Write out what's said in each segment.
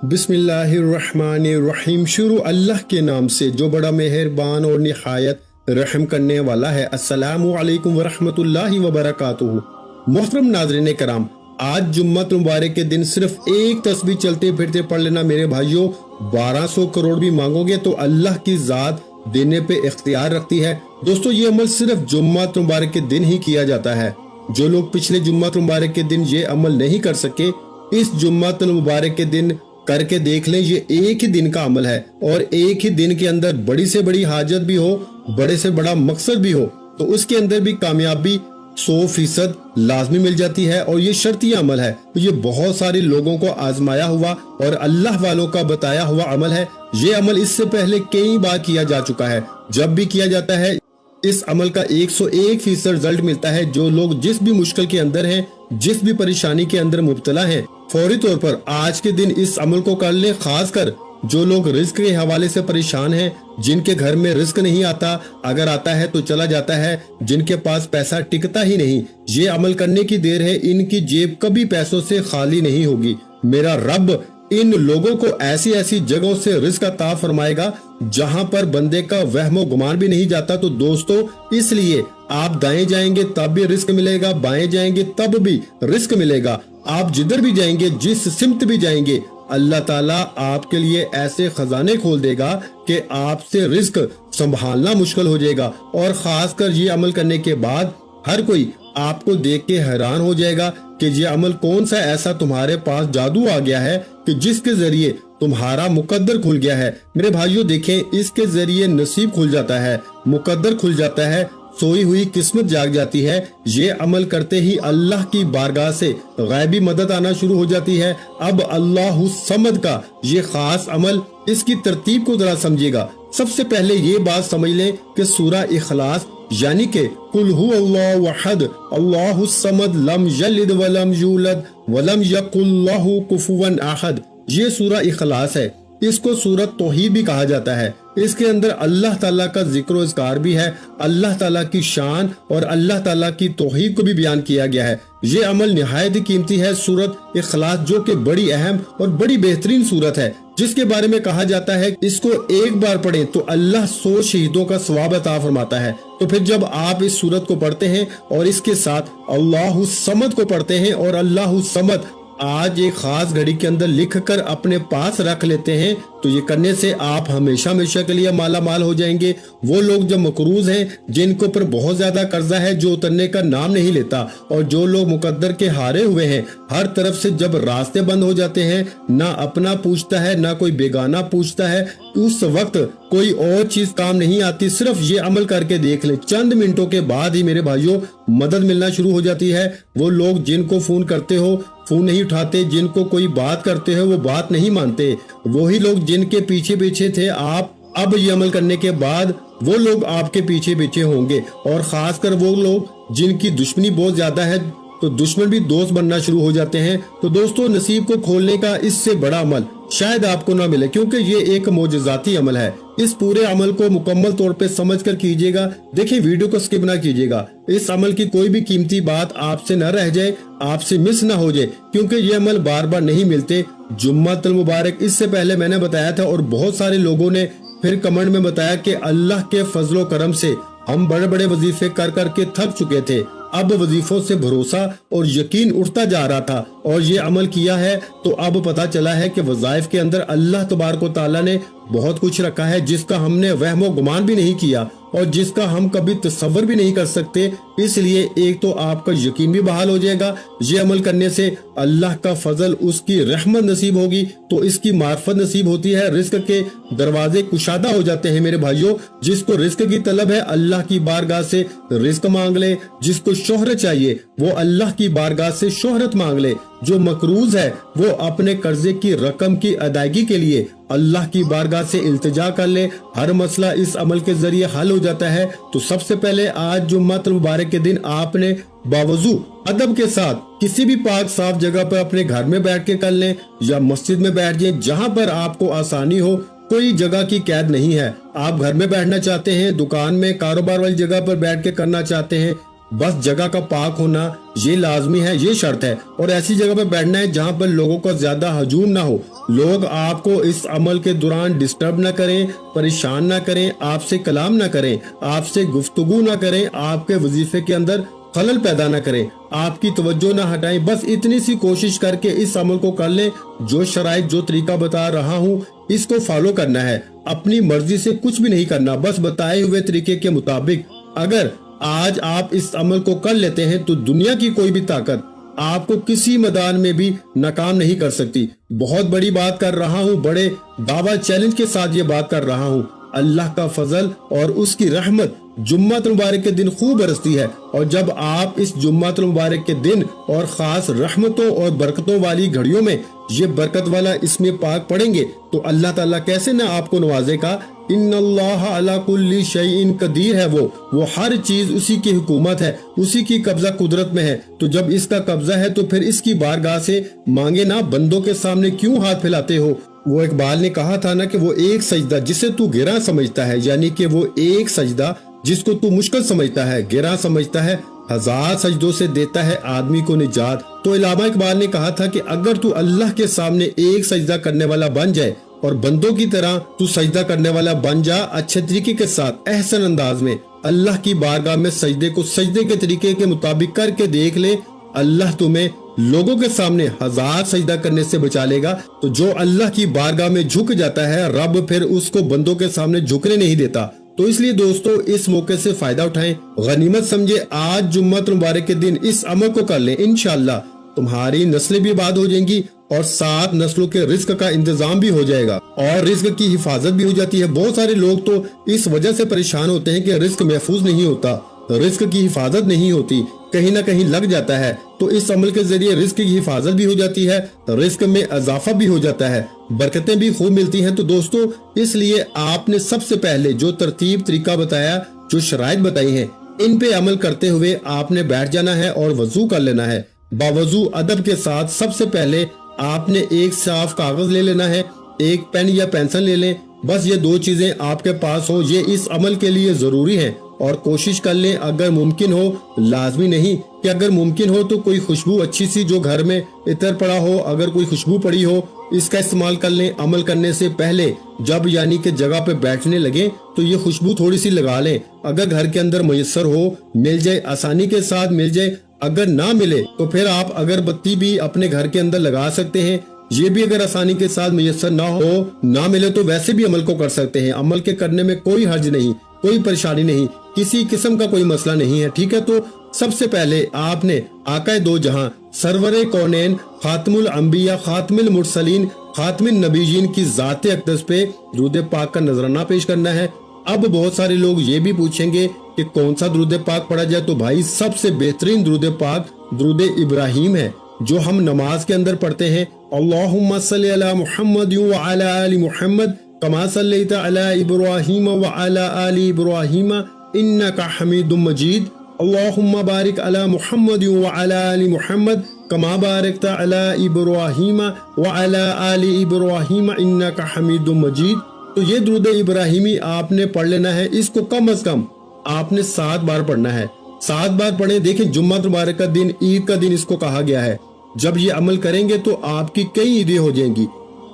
बिस्मिल्लाहिर्रहमानिर्रहीम। शुरू अल्लाह के नाम से जो बड़ा मेहरबान और निहायत रहम करने वाला है। अस्सलामु अलैकुम वरहमतुल्लाहि वबरकातुहू। मोहतरम नाज़रीन कराम, आज जुम्मत मुबारक के दिन सिर्फ एक तस्बीह चलते फिरते पढ़ लेना मेरे भाइयों, 1200 करोड़ भी मांगोगे तो अल्लाह की जात देने पे इख्तियार रखती है। दोस्तों, ये अमल सिर्फ जुम्मत मुबारक के दिन ही किया जाता है। जो लोग पिछले जुम्मत मुबारक के दिन ये अमल नहीं कर सके, इस जुम्मत मुबारक के दिन करके देख लें। ये एक ही दिन का अमल है और एक ही दिन के अंदर बड़ी से बड़ी हाजत भी हो, बड़े से बड़ा मकसद भी हो, तो उसके अंदर भी कामयाबी 100% लाजमी मिल जाती है। और ये शर्ती अमल है, ये बहुत सारे लोगों को आजमाया हुआ और अल्लाह वालों का बताया हुआ अमल है। ये अमल इससे पहले कई बार किया जा चुका है। जब भी किया जाता है इस अमल का 101% रिजल्ट मिलता है। जो लोग जिस भी मुश्किल के अंदर हैं, जिस भी परेशानी के अंदर मुब्तला हैं, फौरी तौर पर आज के दिन इस अमल को कर लें। खासकर जो लोग रिस्क के हवाले से परेशान हैं, जिनके घर में रिस्क नहीं आता, अगर आता है तो चला जाता है, जिनके पास पैसा टिकता ही नहीं, ये अमल करने की देर है। इनकी जेब कभी पैसों से खाली नहीं होगी। मेरा रब इन लोगों को ऐसी ऐसी जगहों से रिस्क अता फरमाएगा जहां पर बंदे का वहमो गुमान भी नहीं जाता। तो दोस्तों, इसलिए आप दाएं जाएंगे तब भी रिस्क मिलेगा, बाएं जाएंगे तब भी रिस्क मिलेगा। आप जिधर भी जाएंगे, जिस सिमत भी जाएंगे, अल्लाह ताला आपके लिए ऐसे खजाने खोल देगा कि आपसे रिस्क संभालना मुश्किल हो जाएगा। और खासकर ये अमल करने के बाद हर कोई आपको देख के हैरान हो जाएगा कि ये अमल कौन सा ऐसा तुम्हारे पास जादू आ गया है कि जिसके जरिए तुम्हारा मुकद्दर खुल गया है। मेरे भाइयों देखें, इसके जरिए नसीब खुल जाता है, मुकद्दर खुल जाता है, सोई हुई किस्मत जाग जाती है। ये अमल करते ही अल्लाह की बारगाह से गैबी मदद आना शुरू हो जाती है। अब अल्लाहु समद का ये खास अमल, इसकी तरतीब को जरा समझिएगा। सबसे पहले ये बात समझ लें कि सूरा इखलास यानी के कुल हु अल्लाहु अहद अल्लाहु समद लम यलिद वलम यूलद वलम यकुल लहु कुफुवन अहद, ये सूरा इखलास है। इसको सूरत तौहीद भी कहा जाता है। इसके अंदर अल्लाह ताला का जिक्र और इज़कार भी है, अल्लाह ताला की शान और अल्लाह ताला की तौहीद को भी बयान किया गया है। ये अमल निहायत कीमती है। सूरत इखलास जो कि बड़ी अहम और बड़ी बेहतरीन सूरत है, जिसके बारे में कहा जाता है इसको एक बार पढ़ें तो अल्लाह 100 शहीदों का सवाब अता फरमाता है। तो फिर जब आप इस सूरत को पढ़ते हैं और इसके साथ अल्लाहु समद को पढ़ते हैं और अल्लाहु समद आज एक खास घड़ी के अंदर लिख कर अपने पास रख लेते हैं, तो ये करने से आप हमेशा हमेशा के लिए माला माल हो जाएंगे। वो लोग जो मकरूज हैं, जिनके ऊपर बहुत ज्यादा कर्जा है, जो उतरने का नाम नहीं लेता, और जो लोग मुकद्दर के हारे हुए हैं, हर तरफ से जब रास्ते बंद हो जाते हैं, ना अपना पूछता है ना कोई बेगाना पूछता है, उस वक्त कोई और चीज काम नहीं आती। सिर्फ ये अमल करके देख ले, चंद मिनटों के बाद ही मेरे भाइयों मदद मिलना शुरू हो जाती है। वो लोग जिनको फोन करते हो फोन नहीं उठाते, जिनको कोई बात करते हो वो बात नहीं मानते, वही लोग जिनके पीछे पीछे थे आप, अब ये अमल करने के बाद वो लोग आपके पीछे पीछे होंगे। और खासकर वो लोग जिनकी दुश्मनी बहुत ज्यादा है, तो दुश्मन भी दोस्त बनना शुरू हो जाते हैं। तो दोस्तों, नसीब को खोलने का इससे बड़ा अमल शायद आपको ना मिले, क्योंकि ये एक मोजज़ाती अमल है। इस पूरे अमल को मुकम्मल तौर पे समझ कर कीजिएगा। देखिए, वीडियो को स्किप ना कीजिएगा। इस अमल की कोई भी कीमती बात आपसे न रह जाए, आपसे मिस ना हो जाए, क्योंकि ये अमल बार बार नहीं मिलते। जुम्मतुल मुबारक इससे पहले मैंने बताया था और बहुत सारे लोगों ने फिर कमेंट में बताया कि अल्लाह के फजलो करम से हम बड़े बड़े वजीफे कर करके थक चुके थे, अब वजीफों से भरोसा और यकीन उठता जा रहा था और ये अमल किया है तो अब पता चला है कि वज़ाइफ के अंदर अल्लाह तबारक व तआला ने बहुत कुछ रखा है, जिसका हमने वहमो गुमान भी नहीं किया और जिसका हम कभी तसव्वुर भी नहीं कर सकते। इसलिए एक तो आपका यकीन भी बहाल हो जाएगा, ये अमल करने से अल्लाह का फजल, उसकी रहमत नसीब होगी, तो इसकी मार्फत नसीब होती है, रिस्क के दरवाजे कुशादा हो जाते हैं। मेरे भाइयों, जिसको रिस्क की तलब है अल्लाह की बारगाह से रिस्क मांग ले, जिसको शोहरत चाहिए वो अल्लाह की बारगाह से शोहरत मांग ले, जो मकरूज है वो अपने कर्जे की रकम की अदायगी के लिए अल्लाह की बारगाह से इल्तिजा कर ले, हर मसला इस अमल के जरिए हल हो जाता है। तो सबसे पहले आज जुम्मत मुबारक के दिन आपने बावजू अदब के साथ किसी भी पाक साफ जगह पर अपने घर में बैठ के कर लें या मस्जिद में बैठ जाए, जहाँ पर आपको आसानी हो। कोई जगह की कैद नहीं है। आप घर में बैठना चाहते हैं, दुकान में, कारोबार वाली जगह पर बैठ के करना चाहते हैं, बस जगह का पाक होना ये लाजमी है, ये शर्त है। और ऐसी जगह पे बैठना है जहाँ पर लोगों का ज्यादा हजूम ना हो, लोग आपको इस अमल के दौरान डिस्टर्ब ना करें, परेशान ना करें, आपसे कलाम ना करें, आपसे गुफ्तगू ना करें, आपके वजीफे के अंदर खलल पैदा ना करें, आपकी तवज्जो ना हटाएं। बस इतनी सी कोशिश करके इस अमल को कर लें। जो शराइत, जो तरीका बता रहा हूँ, इसको फॉलो करना है। अपनी मर्जी से कुछ भी नहीं करना, बस बताए हुए तरीके के मुताबिक। अगर आज आप इस अमल को कर लेते हैं तो दुनिया की कोई भी ताकत आपको किसी मैदान में भी नाकाम नहीं कर सकती। बहुत बड़ी बात कर रहा हूँ, बड़े दावा चैलेंज के साथ ये बात कर रहा हूँ। अल्लाह का फजल और उसकी रहमत जुम्मतुल मुबारक के दिन खूब बरसती है। और जब आप इस जुम्मतुल मुबारक के दिन और खास रहमतों और बरकतों वाली घड़ियों में ये बरकत वाला इसमें पाक पढ़ेंगे तो अल्लाह ताला कैसे ना आपको नवाजेगा। इन्नल्लाह अला कुल्ली शैइन कदीर है, वो हर चीज उसी की हुकूमत है, उसी की कब्जा कुदरत में है। तो जब इसका कब्जा है तो फिर इसकी बारगाह से मांगे ना, बंदों के सामने क्यों हाथ फैलाते हो। वो इकबाल ने कहा था ना कि वो एक सजदा जिसे तू गिरा समझता है, यानी कि वो एक सजदा जिसको तू मुश्किल समझता है, गिरा समझता है, 1000 सजदों से देता है आदमी को निजात। तो इल्लामा इकबाल ने कहा था कि अगर तू अल्लाह के सामने एक सजदा करने वाला बन जाए और बंदों की तरह तू सजदा करने वाला बन जा, अच्छे तरीके के साथ, एहसन अंदाज में अल्लाह की बारगाह में सजदे को सजदे के तरीके के मुताबिक करके देख ले, अल्लाह तुम्हें लोगों के सामने 1000 सजदा करने से बचा लेगा। तो जो अल्लाह की बारगाह में झुक जाता है, रब फिर उसको बंदों के सामने झुकने नहीं देता। तो इसलिए दोस्तों इस मौके से फायदा उठाएं, गनीमत समझे। आज जुम्मतुल मुबारक के दिन इस अमल को कर लें, इंशाअल्लाह तुम्हारी नस्लें भी आबाद हो जाएंगी और 7 नस्लों के रिस्क का इंतजाम भी हो जाएगा और रिस्क की हिफाजत भी हो जाती है। बहुत सारे लोग तो इस वजह से परेशान होते हैं कि रिस्क महफूज नहीं होता, रिस्क की हिफाजत नहीं होती, कहीं ना कहीं लग जाता है। तो इस अमल के जरिए रिस्क की हिफाजत भी हो जाती है, रिस्क में इजाफा भी हो जाता है, बरकतें भी खूब मिलती हैं। तो दोस्तों इसलिए आपने सबसे पहले जो तरतीब तरीका बताया, जो शराइत बताई हैं, इन पे अमल करते हुए आपने बैठ जाना है और वजू कर लेना है। बावजू अदब के साथ सबसे पहले आपने एक साफ कागज ले लेना है, एक पेन या पेंसिल ले लें। बस ये 2 चीजें आपके पास हो, ये इस अमल के लिए जरूरी है। और कोशिश कर लें अगर मुमकिन हो, लाजमी नहीं कि अगर मुमकिन हो तो कोई खुशबू अच्छी सी जो घर में इतर पड़ा हो, अगर कोई खुशबू पड़ी हो, इसका इस्तेमाल कर लें। अमल करने से पहले जब यानी कि जगह पे बैठने लगे तो ये खुशबू थोड़ी सी लगा लें। अगर घर के अंदर मुयस्सर हो, मिल जाए, आसानी के साथ मिल जाए। अगर ना मिले तो फिर आप अगरबत्ती भी अपने घर के अंदर लगा सकते हैं। ये भी अगर आसानी के साथ मुयस्सर ना हो, ना मिले तो वैसे भी अमल को कर सकते हैं। अमल के करने में कोई हर्ज नहीं, कोई परेशानी नहीं, किसी किस्म का कोई मसला नहीं है, ठीक है। तो सबसे पहले आपने आकाए दो जहां, सरवरे कौनैन, खातमुल अंबिया, खातमुल मुरसलीन, खातमुन नबीयीन की ज़ाते अक़दस पे दुरूद पाक का नजराना पेश करना है। अब बहुत सारे लोग ये भी पूछेंगे कि कौन सा दुरूद पाक पढ़ा जाए। तो भाई सबसे बेहतरीन दुरूद पाक दुरूद इब्राहिम है, जो हम नमाज के अंदर पढ़ते हैं। अल्लाहुम्मा सल्ली अला मुहम्मद व अला आलि मुहम्मद कमा सल्लैता अला इब्राहीम व अला आलि इब्राहीम इन्नका हमीदुम मजीद। अल्लाहुम्मा बारिक अला मुहम्मद व अला आलि मुहम्मद कमा बारकता अला इब्राहीम व अला आलि इब्राहीम इन्नका हमीदुम मजीद। तो ये दुरूद इब्राहिमी आपने पढ़ लेना है। इसको कम से कम आपने 7 बार पढ़ना है। 7 बार पढ़े। देखें जुम्मत मुबारक का दिन, ईद का दिन इसको कहा गया है। जब ये अमल करेंगे तो आपकी कई ईदें हो जाएंगी।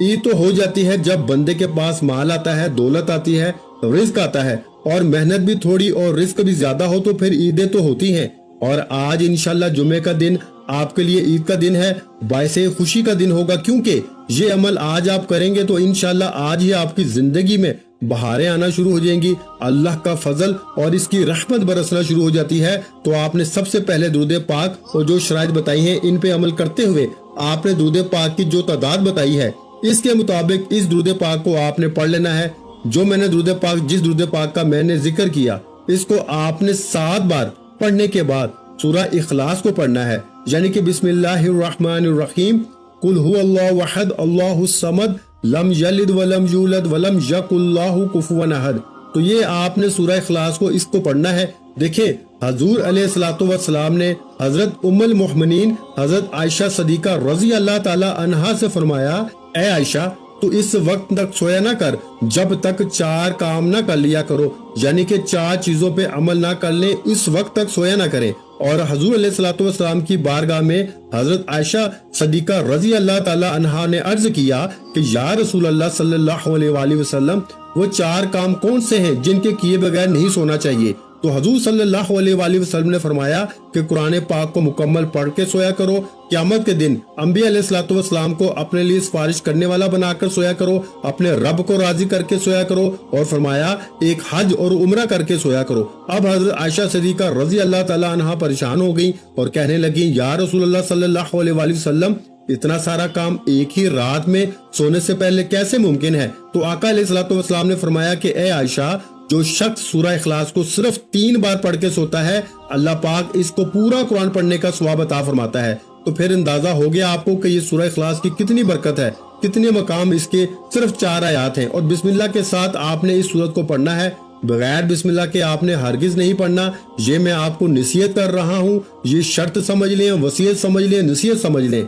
ईद तो हो जाती है जब बंदे के पास माल आता है, दौलत आती है, रिस्क आता है और मेहनत भी थोड़ी और रिस्क भी ज्यादा हो तो फिर ईदें तो होती हैं। और आज इंशाल्लाह जुमे का दिन आपके लिए ईद का दिन है, बायसे खुशी का दिन होगा, क्योंकि ये अमल आज आप करेंगे तो इंशाल्लाह आज ही आपकी जिंदगी में बहारें आना शुरू हो जाएंगी। अल्लाह का फजल और इसकी रहमत बरसना शुरू हो जाती है। तो आपने सबसे पहले दुरूद पाक और जो शराइत बताई हैं, इन पे अमल करते हुए आपने दुरूद पाक की जो तादाद बताई है, इसके मुताबिक इस दुरूद पाक को आपने पढ़ लेना है। जो मैंने दुरूद पाक, जिस दुरूद पाक का मैंने जिक्र किया, इसको आपने 7 बार पढ़ने के बाद सूरह इखलास को पढ़ना है, यानी कि बिस्मिल्लाहिर्रहमानिर्रहीम, कुल हुवल्लाहु अहद, अल्लाहुस समद, लम यलिद वलम यूलद वलम यकुल्लाहु कुफुवन अहद। तो ये आपने सूरह इखलास को इसको पढ़ना है। देखिए हजूर अलैहिस्सलातु वस्सलाम ने हजरत उम्मुल मोमिनीन हजरत आयशा सदीका रजी अल्लाह ताला अन्हा से फरमाया, ए आयशा तो इस वक्त तक सोया ना कर जब तक 4 काम ना कर लिया करो, यानी कि 4 चीजों पे अमल ना कर ले, इस वक्त तक सोया ना करें। اور حضور علیہ الصلوۃ والسلام کی بارگاہ میں حضرت عائشہ صدیقہ رضی اللہ تعالی عنہا نے عرض کیا کہ یا رسول اللہ صلی اللہ علیہ وآلہ وسلم وہ 4 کام کون سے ہیں جن کے کیے بغیر نہیں سونا چاہیے؟ تو حضور صلی اللہ علیہ وآلہ وسلم نے فرمایا کہ قرآن پاک کو مکمل پڑھ کے سویا کرو، قیامت کے دن انبیاء علیہ الصلوۃ والسلام کو اپنے لیے سفارش کرنے والا بنا کر سویا کرو، اپنے رب کو راضی کر کے سویا کرو، اور فرمایا ایک حج اور عمرہ کر کے سویا کرو۔ اب حضرت عائشہ صدیقہ رضی اللہ تعالی عنہا پریشان ہو گئی اور کہنے لگی یا رسول اللہ صلی اللہ علیہ وآلہ وسلم اتنا سارا کام ایک ہی رات میں سونے سے پہلے کیسے ممکن ہے؟ تو آقا علیہ الصلوۃ والسلام نے فرمایا کہ اے عائشہ، جو شخص سورہ اخلاص کو صرف 3 بار پڑھ کے سوتا ہے اللہ پاک اس کو پورا قرآن پڑھنے کا ثواب عطا فرماتا ہے۔ تو پھر اندازہ ہو گیا آپ کو کہ یہ سورہ اخلاص کی کتنی برکت ہے، کتنے مقام اس کے صرف 4 آیات ہیں، اور بسم اللہ کے ساتھ آپ نے اس سورت کو پڑھنا ہے، بغیر بسم اللہ کے آپ نے ہرگز نہیں پڑھنا۔ یہ میں آپ کو نصیحت کر رہا ہوں، یہ شرط سمجھ لیں، وصیت سمجھ لیں، نصیحت سمجھ لیں،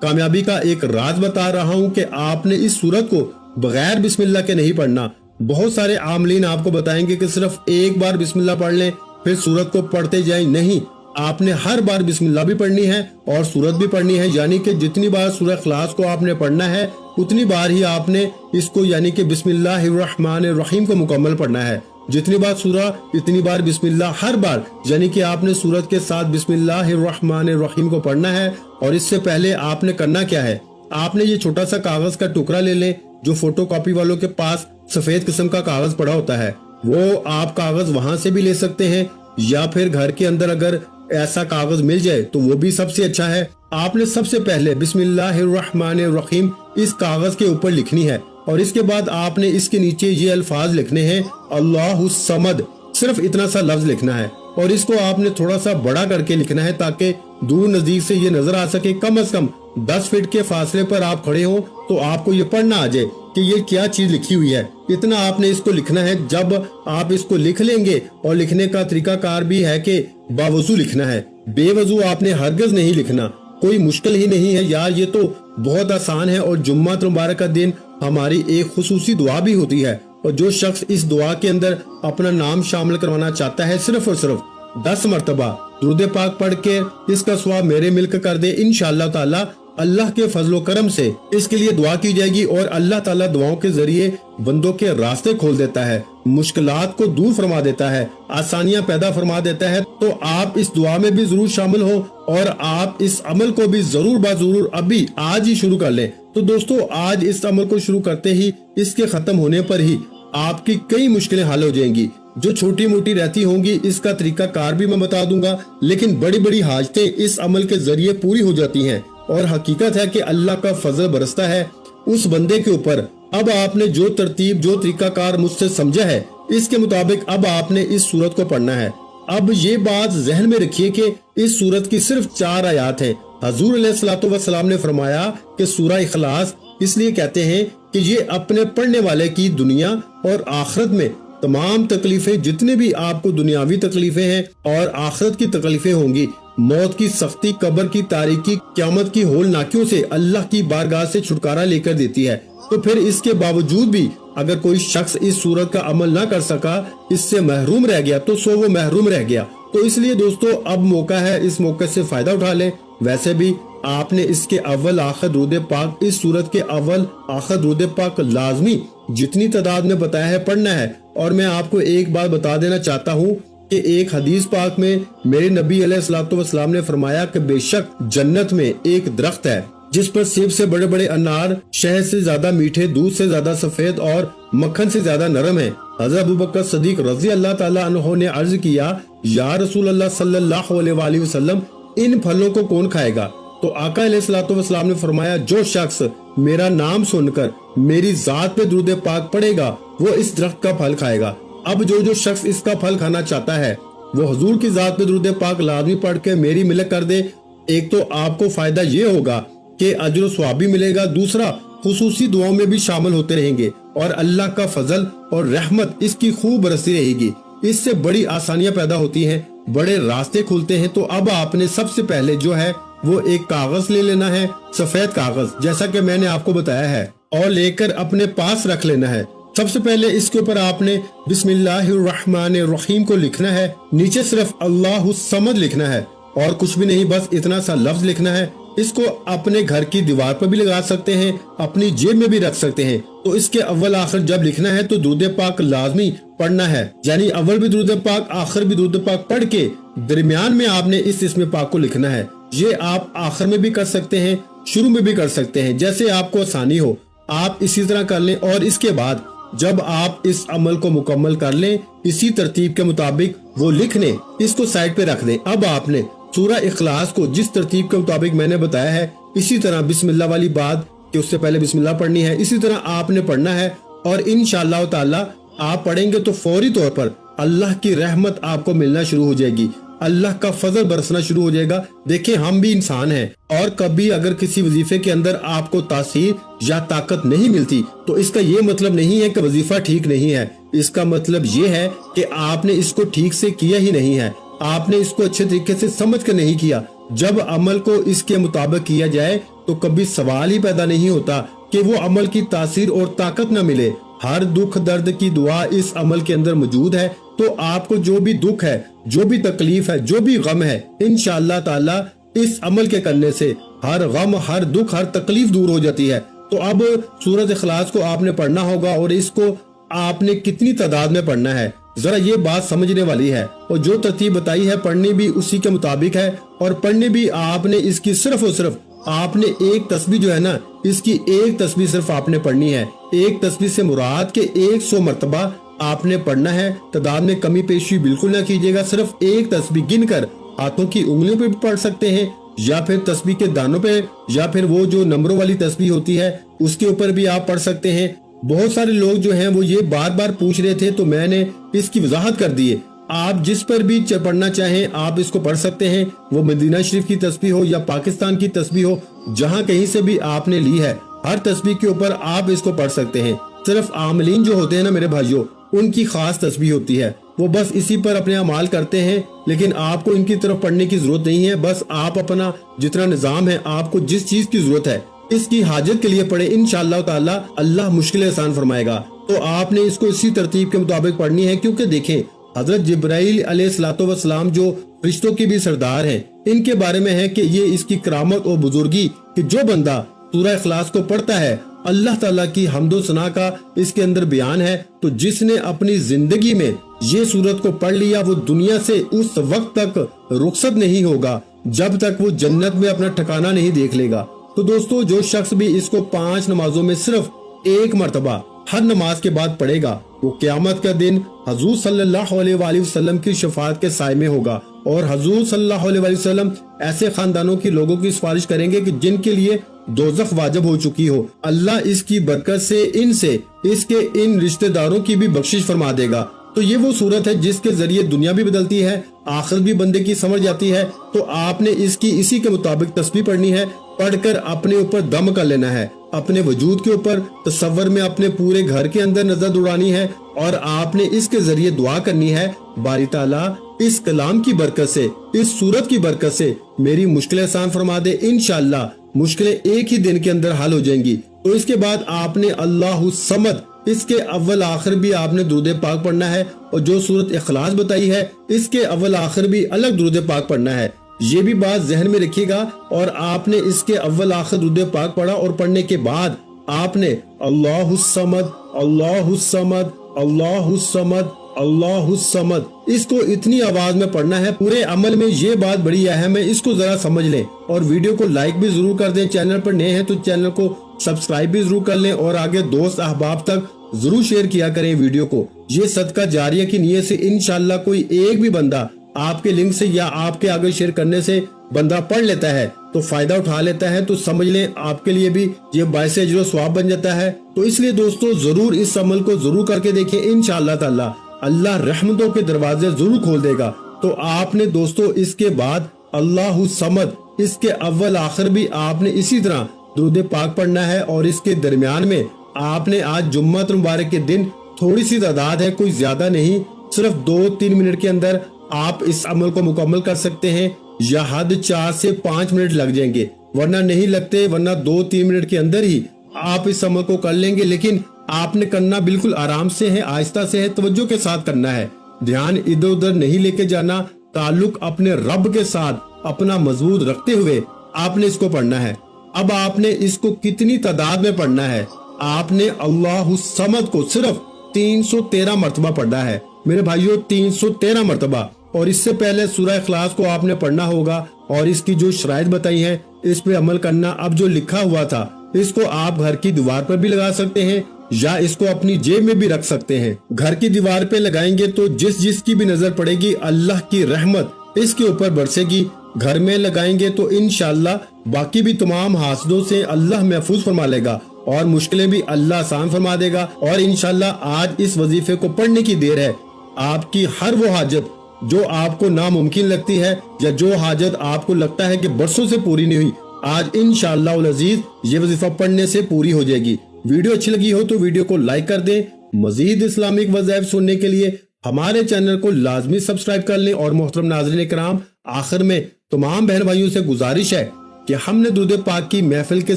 کامیابی کا ایک راز بتا رہا ہوں کہ آپ نے اس سورت کو بغیر بسم اللہ کے نہیں پڑھنا۔ بہت سارے عاملین آپ کو بتائیں گے کہ صرف ایک بار بسم اللہ پڑھ لیں پھر سورت کو پڑھتے جائیں، نہیں، آپ نے ہر بار بسم اللہ بھی پڑھنی ہے اور سورت بھی پڑھنی ہے، یعنی کہ جتنی بار سورہ اخلاص کو آپ نے پڑھنا ہے اتنی بار ہی آپ نے اس کو یعنی کہ بسم اللہ الرحمن الرحیم کو مکمل پڑھنا ہے۔ جتنی بار سورہ اتنی بار بسم اللہ، ہر بار یعنی کہ آپ نے سورت کے ساتھ بسم اللہ الرحمن الرحیم کو پڑھنا ہے۔ اور اس سے پہلے آپ نے کرنا کیا ہے، آپ نے یہ چھوٹا سا کاغذ کا ٹکڑا لے لیں، جو فوٹو کاپی والوں کے پاس سفید قسم کا کاغذ پڑا ہوتا ہے، وہ آپ کاغذ وہاں سے بھی لے سکتے ہیں، یا پھر گھر کے اندر اگر ایسا کاغذ مل جائے تو وہ بھی سب سے اچھا ہے۔ آپ نے سب سے پہلے بسم اللہ الرحمن الرحیم اس کاغذ کے اوپر لکھنی ہے، اور اس کے بعد آپ نے اس کے نیچے یہ الفاظ لکھنے ہیں اللہ الصمد، صرف اتنا سا لفظ لکھنا ہے، اور اس کو آپ نے تھوڑا سا بڑا کر کے لکھنا ہے تاکہ دور نزدیک سے یہ نظر آ سکے۔ کم از کم 10 فٹ کے فاصلے پر آپ کھڑے ہوں تو آپ کو یہ پڑھنا آ جائے کہ یہ کیا چیز لکھی ہوئی ہے، اتنا آپ نے اس کو لکھنا ہے۔ جب آپ اس کو لکھ لیں گے، اور لکھنے کا طریقہ کار بھی ہے کہ باوضو لکھنا ہے، بے وضو آپ نے ہرگز نہیں لکھنا، کوئی مشکل ہی نہیں ہے یار، یہ تو بہت آسان ہے۔ اور جمعہ مبارک کا دن ہماری ایک خصوصی دعا بھی ہوتی ہے، اور جو شخص اس دعا کے اندر اپنا نام شامل کروانا چاہتا ہے صرف اور صرف 10 مرتبہ درود پاک پڑھ کے اس کا ثواب میرے ملک کر دے، انشاءاللہ تعالی اللہ کے فضل و کرم سے اس کے لیے دعا کی جائے گی، اور اللہ تعالیٰ دعاؤں کے ذریعے بندوں کے راستے کھول دیتا ہے، مشکلات کو دور فرما دیتا ہے، آسانیاں پیدا فرما دیتا ہے۔ تو آپ اس دعا میں بھی ضرور شامل ہوں، اور آپ اس عمل کو بھی ضرور ضرور ابھی آج ہی شروع کر لیں۔ تو دوستو، آج اس عمل کو شروع کرتے ہی اس کے ختم ہونے پر ہی آپ کی کئی مشکلیں حل ہو جائیں گی، جو چھوٹی موٹی رہتی ہوں گی اس کا طریقہ کار بھی میں بتا دوں گا، لیکن بڑی بڑی حاجتیں اس عمل کے ذریعے پوری ہو جاتی ہیں۔ اور حقیقت ہے کہ اللہ کا فضل برستا ہے اس بندے کے اوپر۔ اب آپ نے جو ترتیب، جو طریقہ کار مجھ سے سمجھا ہے، اس کے مطابق اب آپ نے اس سورت کو پڑھنا ہے۔ اب یہ بات ذہن میں رکھیے کہ اس سورت کی صرف 4 آیات ہیں۔ حضور علیہ الصلوۃ والسلام نے فرمایا کہ سورہ اخلاص اس لیے کہتے ہیں کہ یہ اپنے پڑھنے والے کی دنیا اور آخرت میں تمام تکلیفیں، جتنے بھی آپ کو دنیاوی تکلیفیں ہیں اور آخرت کی تکلیفیں ہوں گی، موت کی سختی، قبر کی تاریکی، قیامت کی ہولناکیوں سے اللہ کی بارگاہ سے چھٹکارا لے کر دیتی ہے۔ تو پھر اس کے باوجود بھی اگر کوئی شخص اس سورت کا عمل نہ کر سکا، اس سے محروم رہ گیا، تو وہ محروم رہ گیا۔ تو اس لیے دوستو، اب موقع ہے، اس موقع سے فائدہ اٹھا لیں۔ ویسے بھی آپ نے اس کے اول آخر درود پاک، اس سورت کے اول آخر درود پاک لازمی جتنی تعداد میں بتایا ہے پڑھنا ہے۔ اور میں آپ کو ایک بات بتا دینا چاہتا ہوں کہ ایک حدیث پاک میں میرے نبی علیہ الصلوۃ والسلام نے فرمایا کہ بے شک جنت میں ایک درخت ہے جس پر سیب سے بڑے بڑے انار، شہد سے زیادہ میٹھے، دودھ سے زیادہ سفید اور مکھن سے زیادہ نرم ہے۔ حضرت ابوبکر صدیق رضی اللہ تعالی عنہ نے عرض کیا، یا رسول اللہ صلی اللہ علیہ وآلہ وسلم، ان پھلوں کو کون کھائے گا؟ تو آقا علیہ الصلوۃ والسلام نے فرمایا، جو شخص میرا نام سن کر میری ذات پہ درود پاک پڑھے گا وہ اس درخت کا پھل کھائے گا۔ اب جو شخص اس کا پھل کھانا چاہتا ہے وہ حضور کی ذات پہ درود پاک لازمی پڑھ کے میری ملک کر دے۔ ایک تو آپ کو فائدہ یہ ہوگا کہ اجر و ثواب بھی ملے گا، دوسرا خصوصی دعاؤں میں بھی شامل ہوتے رہیں گے، اور اللہ کا فضل اور رحمت اس کی خوب برستی رہے گی۔ اس سے بڑی آسانیاں پیدا ہوتی ہیں، بڑے راستے کھلتے ہیں۔ تو اب آپ نے سب سے پہلے جو ہے وہ ایک کاغذ لے لینا ہے، سفید کاغذ، جیسا کہ میں نے آپ کو بتایا ہے، اور لے کر اپنے پاس رکھ لینا ہے۔ سب سے پہلے اس کے اوپر آپ نے بسم اللہ الرحمن الرحیم کو لکھنا ہے، نیچے صرف اللہ الصمد لکھنا ہے، और कुछ भी नहीं, बस इतना सा लफ्ज लिखना है। इसको अपने घर की दीवार पर भी लगा सकते हैं, अपनी जेब में भी रख सकते हैं। तो इसके अव्वल आखिर जब लिखना है तो दुरूद पाक लाजमी पढ़ना है, यानी अव्वल भी दुरूद पाक आखिर भी दुरूद पाक पढ़ के दरमियान में आपने इस इस्म पाक को लिखना है। ये आप आखिर में भी कर सकते हैं, शुरू में भी कर सकते हैं, जैसे आपको आसानी हो आप इसी तरह कर लें। और इसके बाद जब आप इस अमल को मुकम्मल कर लें, इसी तरतीब के मुताबिक वो लिख लें, इसको साइड पे रख दें। अब आपने सूरह इखलास को जिस तरतीब के मुताबिक मैंने बताया है, इसी तरह बिस्मिल्लाह वाली बात कि उससे पहले बिस्मिल्लाह पढ़नी है, इसी तरह आपने पढ़ना है। और इंशाअल्लाह ताला आप पढ़ेंगे तो फौरी तौर पर अल्लाह की रहमत आपको मिलना शुरू हो जाएगी, अल्लाह का फजल बरसना शुरू हो जाएगा। देखिए हम भी इंसान हैं, और कभी अगर किसी वजीफे के अंदर आपको तासीर या ताकत नहीं मिलती तो इसका ये मतलब नहीं है कि वजीफा ठीक नहीं है। इसका मतलब ये है कि आपने इसको ठीक से किया ही नहीं है, आपने इसको अच्छे तरीके से समझ कर नहीं किया। जब अमल को इसके मुताबिक किया जाए तो कभी सवाल ही पैदा नहीं होता कि वो अमल की तासीर और ताकत न मिले। हर दुख दर्द की दुआ इस अमल के अंदर मौजूद है। तो आपको जो भी दुख है, जो भी तकलीफ है, जो भी गम है, इंशाअल्लाह ताला इस अमल के करने से हर गम, हर दुख, हर तकलीफ दूर हो जाती है। तो अब सूरत इखलास को आपने पढ़ना होगा, और इसको आपने कितनी तादाद में पढ़ना है जरा ये बात समझने वाली है। और जो तरतीब बताई है पढ़नी भी उसी के मुताबिक है, और पढ़नी भी आपने इसकी सिर्फ और सिर्फ आपने एक तस्बीह जो है ना, इसकी एक तस्बीह सिर्फ आपने पढ़नी है। एक तस्बीह से मुराद के 100 मरतबा आपने पढ़ना है। तादाद में कमी पेशी बिल्कुल ना कीजिएगा, सिर्फ एक तस्बीह गिनकर हाथों की उंगलियों पे भी पढ़ सकते हैं, या फिर तस्बीह के दानों पे, या फिर वो जो नंबरों वाली तस्बीह होती है उसके ऊपर भी आप पढ़ सकते हैं। बहुत सारे लोग जो हैं वो ये बार बार पूछ रहे थे, तो मैंने इसकी वजाहत कर दी है। आप जिस पर भी पढ़ना चाहें आप इसको पढ़ सकते हैं, वो मदीना शरीफ की तस्बीह हो या पाकिस्तान की तस्बीह हो, जहां कहीं से भी आपने ली है, हर तस्बीह के ऊपर आप इसको पढ़ सकते हैं। सिर्फ आमलीन जो होते हैं ना मेरे भाइयों, उनकी खास तस्बीह होती है, वो बस इसी पर अपने अमाल करते हैं, लेकिन आपको इनकी तरफ पढ़ने की जरूरत नहीं है। बस आप अपना जितना निजाम है, आपको जिस चीज की जरूरत है इसकी हाजत के लिए पढ़े, इंशाअल्लाह ताला अल्लाह मुश्किल आसान फरमाएगा। तो आपने इसको इसी तरतीब के मुताबिक पढ़नी है, क्योंकि देखें हजरत जिब्राइल अलैहिस्सलाम जो फरिश्तों के भी सरदार हैं, इनके बारे में है कि ये इसकी करामत और बुजुर्गी कि जो बंदा सूरह इखलास को पढ़ता है, अल्लाह ताला की हम्दो सना का इसके अंदर बयान है। तो जिसने अपनी जिंदगी में ये सूरत को पढ़ लिया, वो दुनिया से उस वक्त तक रुखसत नहीं होगा जब तक वो जन्नत में अपना ठिकाना नहीं देख लेगा। तो दोस्तों जो शख्स भी इसको 5 नमाजों में सिर्फ एक मरतबा हर नमाज के बाद पढ़ेगा, वो क़यामत का दिन हजूर सल्लल्लाहु अलैहि वसल्लम की शफाअत के साए में होगा। और हजूर सल्लल्लाहु अलैहि वसल्लम ऐसे खानदानों की लोगों की सिफारिश करेंगे कि जिनके लिए दोज़ख वाजिब हो चुकी हो। अल्लाह इसकी बरकत से इनसे इसके इन रिश्तेदारों की भी बख्शिश फरमा देगा। तो ये वो सूरत है जिसके जरिए दुनिया भी बदलती है, आखिरत भी बंदे की समझ जाती है। तो आपने इसकी इसी के मुताबिक तस्बीह पढ़नी है, पढ़कर अपने ऊपर दम कर लेना है, अपने वजूद के ऊपर तसव्वुर में अपने पूरे घर के अंदर नजर दौड़ानी है, और आपने इसके जरिए दुआ करनी है, बारी ताला इस कलाम की बरकत से, इस सूरत की बरकत से मेरी मुश्किलें आसान फरमा दे। इंशाअल्लाह मुश्किलें एक ही दिन के अंदर हल हो जाएंगी। तो इसके बाद आपने अल्लाहु समद, इसके अव्वल आखिर भी आपने दुरूद पाक पढ़ना है, और जो सूरत इखलास बताई है इसके अव्वल आखिर भी अलग दुरूद पाक पढ़ना है। ये भी बात जहन में रखिएगा। और आपने इसके अव्वल आखिर दुरूद पाक पढ़ा, और पढ़ने के बाद आपने अल्लाहु समद, अल्लाहु समद, अल्लाहु समद, अल्लाहु समद, इसको इतनी आवाज में पढ़ना है। पूरे अमल में ये बात बड़ी अहम है, इसको जरा समझ लें। और वीडियो को लाइक भी जरूर कर दें, चैनल पर नए हैं तो चैनल को सब्सक्राइब भी जरूर कर लें, और आगे दोस्त अहबाब तक जरूर शेयर किया करें वीडियो को। ये सदका जारिया की नीयत से इंशाअल्लाह कोई एक भी बंदा आपके लिंक से या आपके आगे शेयर करने से बंदा पढ़ लेता है, तो फायदा उठा लेता है, तो समझ लें आपके लिए भी ये बायसे अजर व सवाब बन जाता है। तो इसलिए दोस्तों जरूर इस अमल को जरूर करके देखें, इंशाअल्लाह ताला अल्लाह रहमतों के दरवाजे जरूर खोल देगा। तो आपने दोस्तों इसके बाद अल्लाहु समद, इसके अव्वल आखिर भी आपने इसी तरह दुरूद पाक पढ़ना है, और इसके दरमियान में आपने आज जुम्मत मुबारक के दिन थोड़ी सी तादाद है, कोई ज्यादा नहीं, सिर्फ 2-3 मिनट के अंदर आप इस अमल को मुकम्मल कर सकते हैं, या हद 4 से 5 मिनट लग जाएंगे, वरना नहीं लगते, वरना 2-3 मिनट के अंदर ही आप इस अमल को कर लेंगे। लेकिन आपने करना बिल्कुल आराम से है, आहिस्ता से है, तवज्जो के साथ करना है, ध्यान इधर उधर नहीं लेके जाना, ताल्लुक अपने रब के साथ अपना मजबूत रखते हुए आपने इसको पढ़ना है। अब आपने इसको कितनी तादाद में पढ़ना है? आपने अल्लाहु समद को सिर्फ 313 मरतबा पढ़ना है मेरे भाइयों, 313 मरतबा। और इससे पहले सूरह इखलास को आपने पढ़ना होगा और इसकी जो शराइत बताई है इस पे अमल करना। अब जो लिखा हुआ था इसको आप घर की दीवार पर भी लगा सकते हैं या इसको अपनी जेब में भी रख सकते हैं। घर की दीवार पे लगाएंगे तो जिसकी भी नजर पड़ेगी अल्लाह की रहमत इसके ऊपर बरसेगी। घर में लगाएंगे तो इंशाअल्लाह बाकी भी तमाम हासदों से अल्लाह महफूज फरमा लेगा और मुश्किलें भी अल्लाह आसान फरमा देगा। और इंशाअल्लाह आज इस वजीफे को पढ़ने की देर है। आपकी हर वो हाजत जो आपको नामुमकिन लगती है या जो हाजत आपको लगता है कि बरसों से पूरी नहीं हुई, आज इंशाअल्लाह उल अजीज ये वजीफा पढ़ने से पूरी हो जाएगी। वीडियो अच्छी लगी हो तो वीडियो को लाइक कर दें। मजीद इस्लामिक वज़ाइफ सुनने के लिए हमारे चैनल को लाजमी सब्सक्राइब कर लें। और मोहतरम नाज़रीन किराम, आखिर में तमाम बहन भाइयों से गुजारिश है कि हमने दुरूद पाक की महफिल के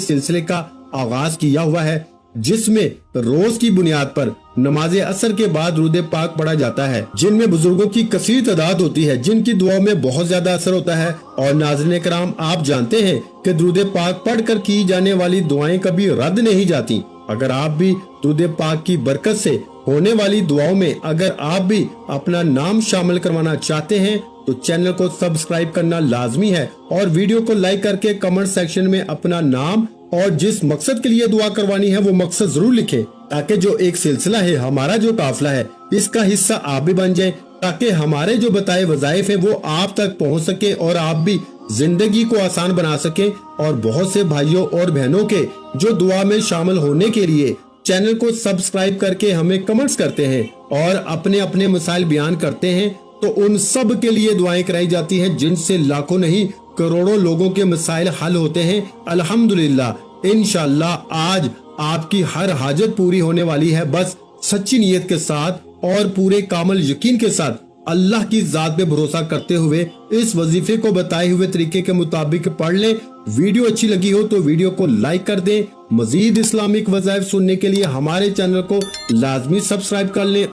सिलसिले का आगाज किया हुआ है, जिसमें रोज की बुनियाद पर नमाज असर के बाद दुरूद पाक पढ़ा जाता है, जिनमें बुजुर्गों की कसीर तादाद होती है, जिनकी दुआओं में बहुत ज्यादा असर होता है। और नाज़रीन किराम, आप जानते हैं कि दुरूद पाक पढ़कर की जाने वाली दुआएं कभी रद्द नहीं जाती। अगर आप भी दुरूद पाक की बरकत से होने वाली दुआओं में अगर आप भी अपना नाम शामिल करवाना चाहते हैं तो चैनल को सब्सक्राइब करना लाजमी है और वीडियो को लाइक करके कमेंट सेक्शन में अपना नाम और जिस मकसद के लिए दुआ करवानी है वो मकसद जरूर लिखें, ताकि जो एक सिलसिला है, हमारा जो काफिला है, इसका हिस्सा आप भी बन जाएं, ताकि हमारे जो बताए वज़ाइफ है वो आप तक पहुंच सके और आप भी जिंदगी को आसान बना सके। और बहुत से भाइयों और बहनों के जो दुआ में शामिल होने के लिए चैनल को सब्सक्राइब करके हमें कमेंट्स करते हैं और अपने अपने मसाइल बयान करते हैं, तो उन सब के लिए दुआएं कराई जाती हैं, जिनसे लाखों नहीं करोड़ों लोगों के मसाइल हल होते हैं। अल्हम्दुलिल्लाह, इंशाअल्लाह आज आपकी हर हाजत पूरी होने वाली है। बस सच्ची नीयत के साथ और पूरे कामल यकीन के साथ अल्लाह की जात पे भरोसा करते हुए इस वजीफे को बताए हुए तरीके के मुताबिक पढ़ लें। वीडियो अच्छी लगी हो तो वीडियो को लाइक कर दें। मजीद इस्लामिक वज़ाइफ सुनने के लिए हमारे चैनल को लाजमी सब्सक्राइब कर लें।